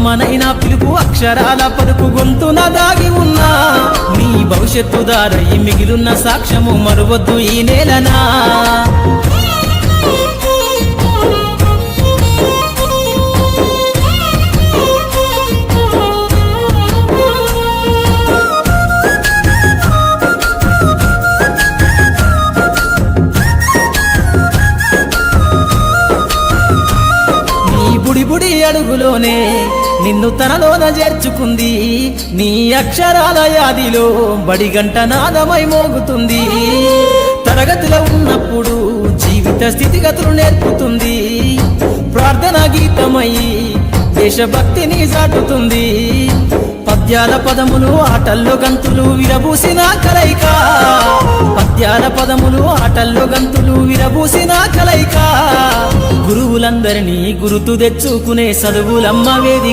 కమ్మనైనా పిలుపు అక్షరాల పలుకు గొంతున దాగి ఉన్నా నీ భవిష్యత్తు దారై మిగిలున్న సాక్ష్యము మరువద్దు ఈ నేలనా బుడి అడుగులోనే నిన్ను తనలోన చేర్చుకుంది నీ అక్షరాల యాదిలో బడిగంట నాదమై మోగుతుంది తరగతిలో ఉన్నప్పుడు జీవిత స్థితిగతులు నేర్పుతుంది ప్రార్థన గీతమై దేశభక్తిని చాటుతుంది పద్యాల పదములు ఆటల్లో గంతులు విరబూసిన కలయిక పద్యాల పదములు ఆటల్లో గంతులు విరబూసిన కలయిక గురువులందరినీ గురుతు తెచ్చుకునే చదువులమ్మ వేదిక